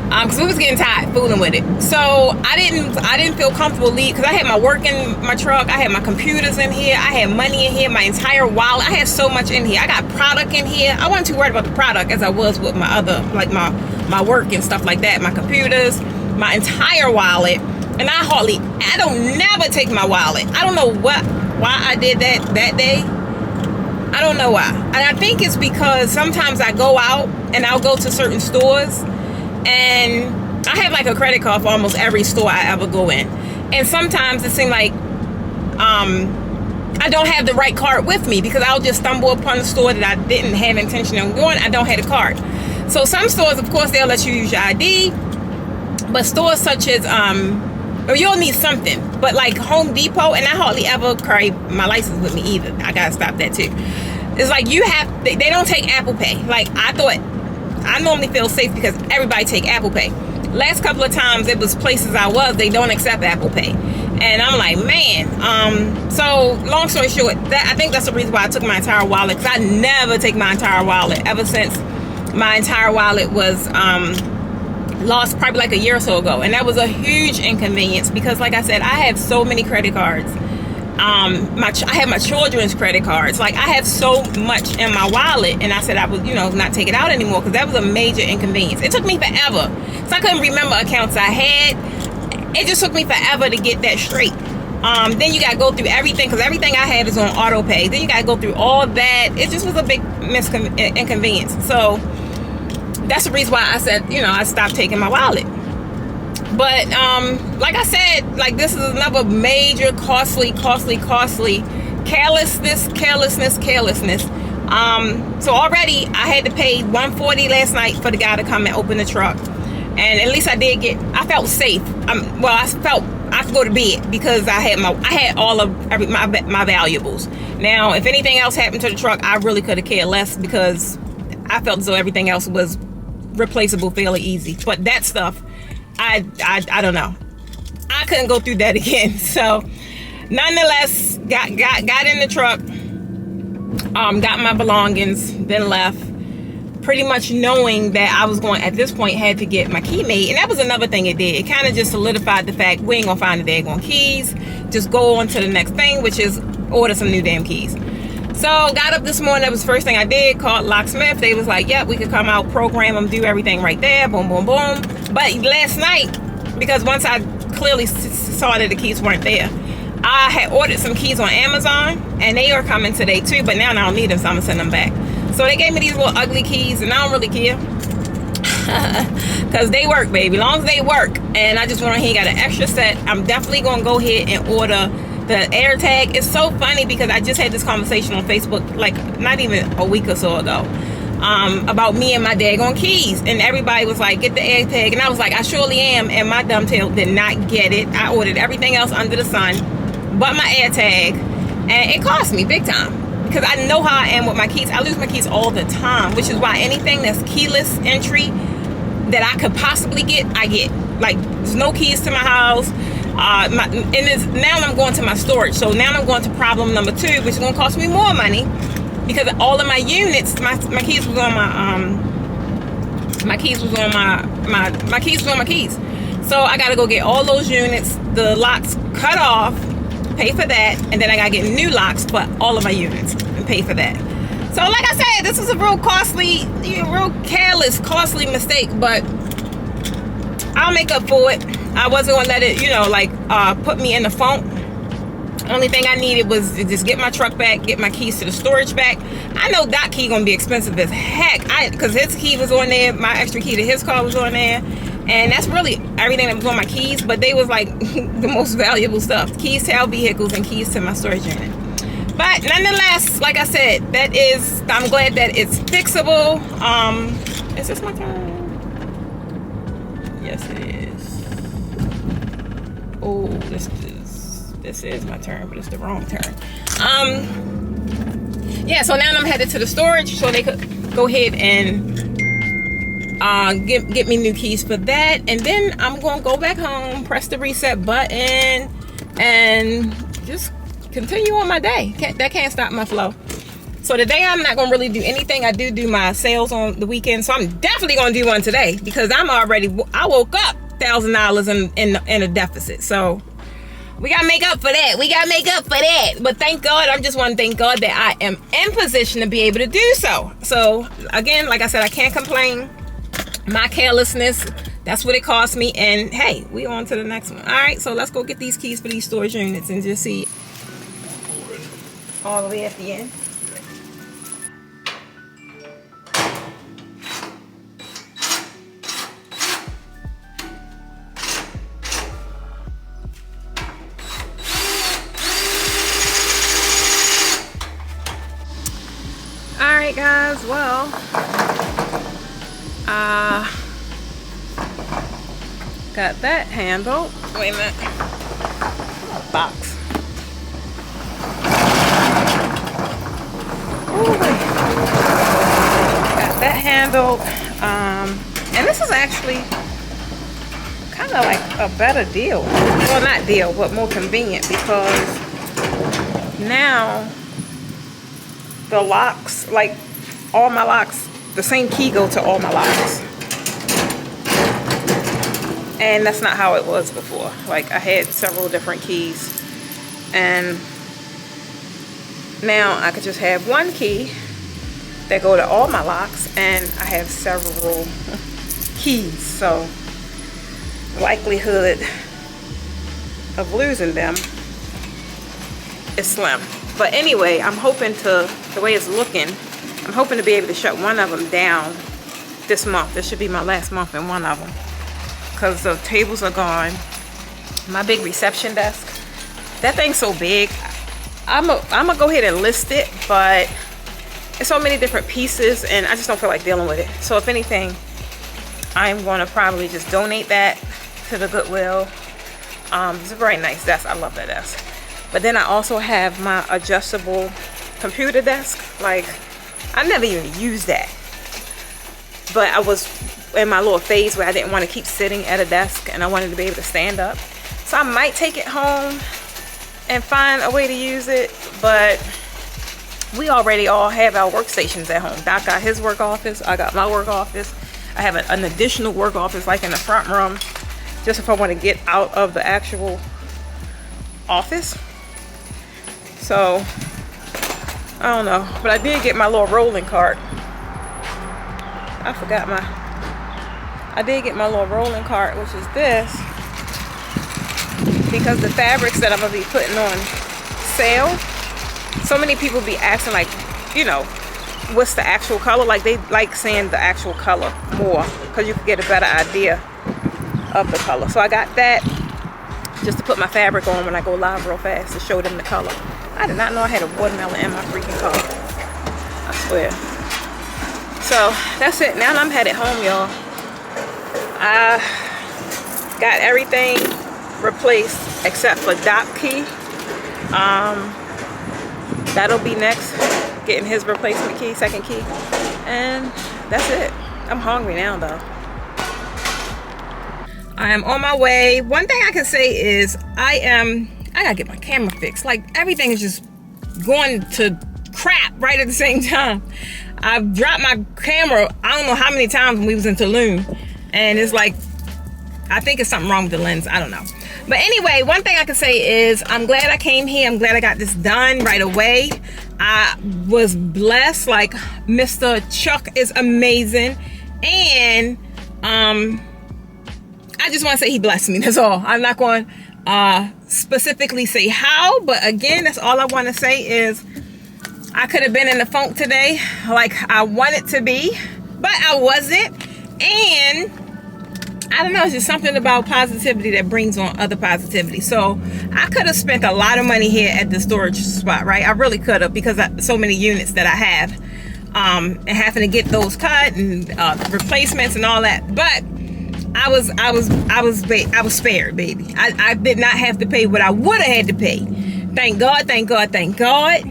Because we was getting tired fooling with it. So I didn't feel comfortable leaving, because I had my work in my truck, I had my computers in here, I had money in here, my entire wallet. I had so much in here. I got product in here. I wasn't too worried about the product as I was with my other, like my work and stuff like that, my computers, my entire wallet. And I don't never take my wallet. I don't know why I did that day. I don't know why. And I think it's because sometimes I go out and I'll go to certain stores, and I have like a credit card for almost every store I ever go in. And sometimes it seems like I don't have the right card with me, because I'll just stumble upon a store that I didn't have intention of going. I don't have a card. So some stores, of course, they'll let you use your ID. But stores such as, or you'll need something. But like Home Depot, and I hardly ever carry my license with me either. I gotta stop that too. It's like they don't take Apple Pay. Like I normally feel safe because everybody take Apple Pay. Last couple of times it was places they don't accept Apple Pay. And I'm like, man. So long story short, I think that's the reason why I took my entire wallet, because I never take my entire wallet ever since my entire wallet was lost probably like a year or so ago. And that was a huge inconvenience, because like I said, I have so many credit cards. I have my children's credit cards. Like, I have so much in my wallet, and I said I would, not take it out anymore, because that was a major inconvenience. It took me forever, so I couldn't remember accounts I had. It just took me forever to get that straight. Then you gotta go through everything, because everything I had is on auto pay. Then you gotta go through all that. It just was a big inconvenience. So that's the reason why I said, I stopped taking my wallet. But like I said, like, this is another major costly carelessness. So already I had to pay $140 last night for the guy to come and open the truck. And at least I felt safe. I felt I could go to bed, because I had all of my valuables. Now, if anything else happened to the truck, I really could have cared less, because I felt as though everything else was replaceable fairly easy. But that stuff, I don't know. I couldn't go through that again. So nonetheless, got in the truck, got my belongings, then left, pretty much knowing that I was going, at this point, had to get my key made. And that was another thing it did. It kind of just solidified the fact we ain't gonna find the daggone keys. Just go on to the next thing, which is order some new damn keys. So got up this morning. That was the first thing I did. Called Locksmith. They was like, yep, we could come out, program them, do everything right there. Boom, boom, boom. But last night, because once I clearly saw that the keys weren't there, I had ordered some keys on Amazon, and they are coming today too. But now I don't need them, so I'm gonna send them back. So they gave me these little ugly keys, and I don't really care, because they work, baby. As long as they work. And I just went on here, got an extra set. I'm definitely gonna go ahead and order the air tag. It's so funny, because I just had this conversation on Facebook, like not even a week or so ago, about me and my daggone keys, and everybody was like, get the air tag, and I was like, I surely am, and my dumb tail did not get it. I ordered everything else under the sun but my air tag, and it cost me big time, because I know how I am with my keys. I lose my keys all the time, which is why anything that's keyless entry that I could possibly get, I get. Like, there's no keys to my house. Now I'm going to my storage. So now I'm going to problem number 2, which is going to cost me more money, because all of my units, my keys was on my keys. So I got to go get all those units, the locks cut off, pay for that, and then I got to get new locks for all of my units and pay for that. So like I said, this is a real careless, costly mistake, but I'll make up for it. I wasn't gonna let it, put me in the funk. Only thing I needed was to just get my truck back, get my keys to the storage back. I know that key gonna be expensive as heck, because his key was on there, my extra key to his car was on there, and that's really everything that was on my keys. But they was like the most valuable stuff: keys to our vehicles and keys to my storage unit. But nonetheless, like I said, I'm glad that it's fixable. Is this my turn? Yes, it is. Oh, this is my turn, but it's the wrong turn. Yeah, so now I'm headed to the storage so they could go ahead and get me new keys for that. And then I'm gonna go back home, press the reset button, and just continue on my day. That can't stop my flow. So today I'm not gonna really do anything. I do my sales on the weekend, so I'm definitely gonna do one today because I woke up $1,000 in a deficit. So we gotta make up for that. But thank God, I just want to thank God that I am in position to be able to do so. So again, like I said, I can't complain. My carelessness, that's what it cost me. And hey, we on to the next one. All right, so let's go get these keys for these storage units and just see all the way at the end. Alright guys, well, got that handled. Wait a minute. Box. Ooh, got that handled. And this is actually kind of like a better deal. Well, not deal, but more convenient because now the locks, like all my locks, the same key go to all my locks. And that's not how it was before. Like I had several different keys, and now I could just have one key that go to all my locks, and I have several keys. So likelihood of losing them is slim. But anyway, I'm hoping to, the way it's looking, I'm hoping to be able to shut one of them down this month. This should be my last month in one of them, because the tables are gone. My big reception desk, that thing's so big. I'm gonna go ahead and list it, but it's so many different pieces and I just don't feel like dealing with it. So if anything, I'm gonna probably just donate that to the Goodwill. It's a very nice desk. I love that desk. But then I also have my adjustable computer desk. Like, I never even used that. But I was in my little phase where I didn't want to keep sitting at a desk and I wanted to be able to stand up. So I might take it home and find a way to use it. But we already all have our workstations at home. Doc got his work office. I got my work office. I have an additional work office like in the front room, just if I want to get out of the actual office. So I don't know, but I did get my little rolling cart. I did get my little rolling cart, which is this, because the fabrics that I'm gonna be putting on sale, so many people be asking, like, you know, what's the actual color. Like, they like seeing the actual color more because you can get a better idea of the color. So I got that just to put my fabric on when I go live real fast to show them the color. I did not know I had a watermelon in my freaking car, I swear. So that's it. Now I'm headed home, y'all. I got everything replaced except for dock key. That'll be next, getting his replacement key, second key, and that's it. I'm hungry now though. I am on my way. One thing I can say is I gotta get my camera fixed. Like, everything is just going to crap right at the same time. I've dropped my camera I don't know how many times when we was in Tulum, and it's like, I think it's something wrong with the lens. I don't know. But anyway, one thing I can say is I'm glad I came here. I'm glad I got this done right away. I was blessed. Like, Mr. Chuck is amazing. And I just want to say he blessed me. That's all. I'm not going to specifically say how. But again, that's all I want to say is I could have been in the funk today like I wanted to be. But I wasn't. And I I don't know, it's just something about positivity that brings on other positivity. So I could have spent a lot of money here at the storage spot, right? I really could have, because so many units that I have, and having to get those cut and replacements and all that. But I was spared, baby. I did not have to pay what I would have had to pay. Thank God, thank God, thank God.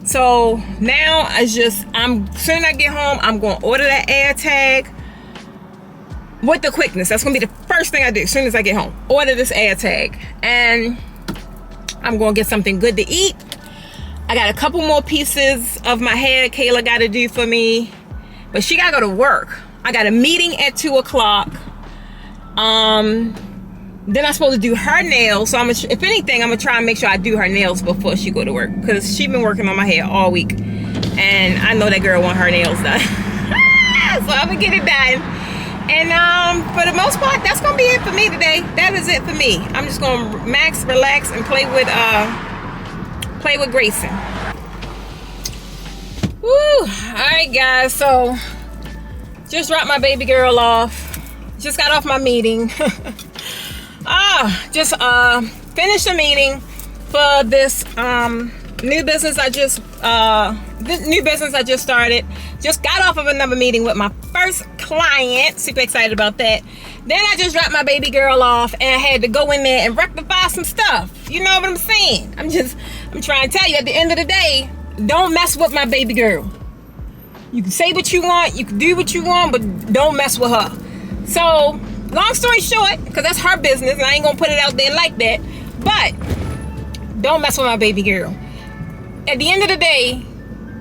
So now soon as I get home, I'm gonna order that air tag with the quickness. That's gonna be the first thing I do as soon as I get home. Order this air tag, and I'm gonna get something good to eat. I got a couple more pieces of my hair Kayla got to do for me, but she gotta go to work. I got a meeting at 2 o'clock. Then I'm supposed to do her nails. So if anything, I'm gonna try and make sure I do her nails before she go to work, because she been working on my hair all week, and I know that girl want her nails done. So I'm gonna get it done. And for the most part, that's gonna be it for me today. That is it for me. I'm just gonna relax, and play with Grayson. Woo! All right, guys. So just dropped my baby girl off. Just got off my meeting. Just finished the meeting for this new business I just started. Just got off of another meeting with my first client. Super excited about that. Then I just dropped my baby girl off, and I had to go in there and rectify some stuff. You know what I'm saying? I'm trying to tell you, at the end of the day, don't mess with my baby girl. You can say what you want, you can do what you want, but don't mess with her. So, long story short, because that's her business, and I ain't gonna put it out there like that, but don't mess with my baby girl. At the end of the day,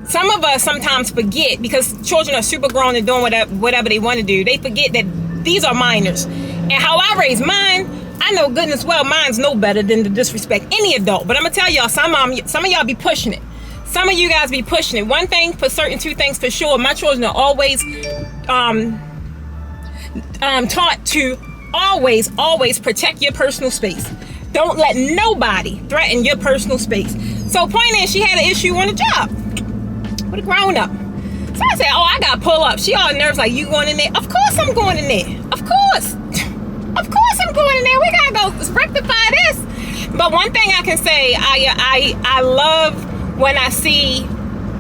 some of us sometimes forget, because children are super grown and doing whatever they want to do. They forget that these are minors. And how I raised mine, I know goodness well mine's no better than to disrespect any adult. But I'm gonna tell y'all, some of y'all be pushing it. Some of you guys be pushing it. One thing for certain, two things for sure. My children are always taught to always protect your personal space. Don't let nobody threaten your personal space. So point is, she had an issue on the job with a grown up. So I said, oh, I got to pull up. She all nervous, like, you going in there? Of course I'm going in there. Of course I'm going in there. We got to go rectify this. But one thing I can say, I love when I see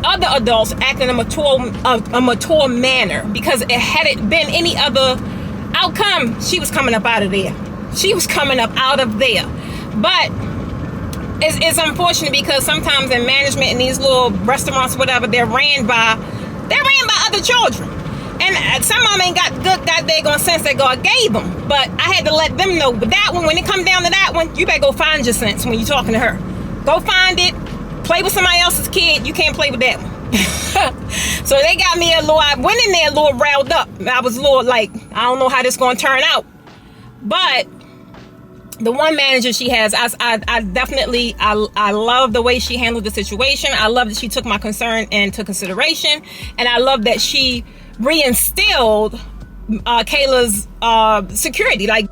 other adults act in a mature manner, because had it been any other outcome, she was coming up out of there. But it's unfortunate, because sometimes in management in these little restaurants, whatever, they're ran by other children, and some of them ain't got good goddamn sense that God gave them. But I had to let them know. But that one, when it comes down to that one, you better go find your sense when you're talking to her. Go find it. Play with somebody else's kid. You can't play with that one. So they got me I went in there a little riled up. I was a little like, I don't know how this going to turn out. But the one manager she has, I definitely love the way she handled the situation. I love that she took my concern into consideration. And I love that she reinstilled Kayla's security. Like,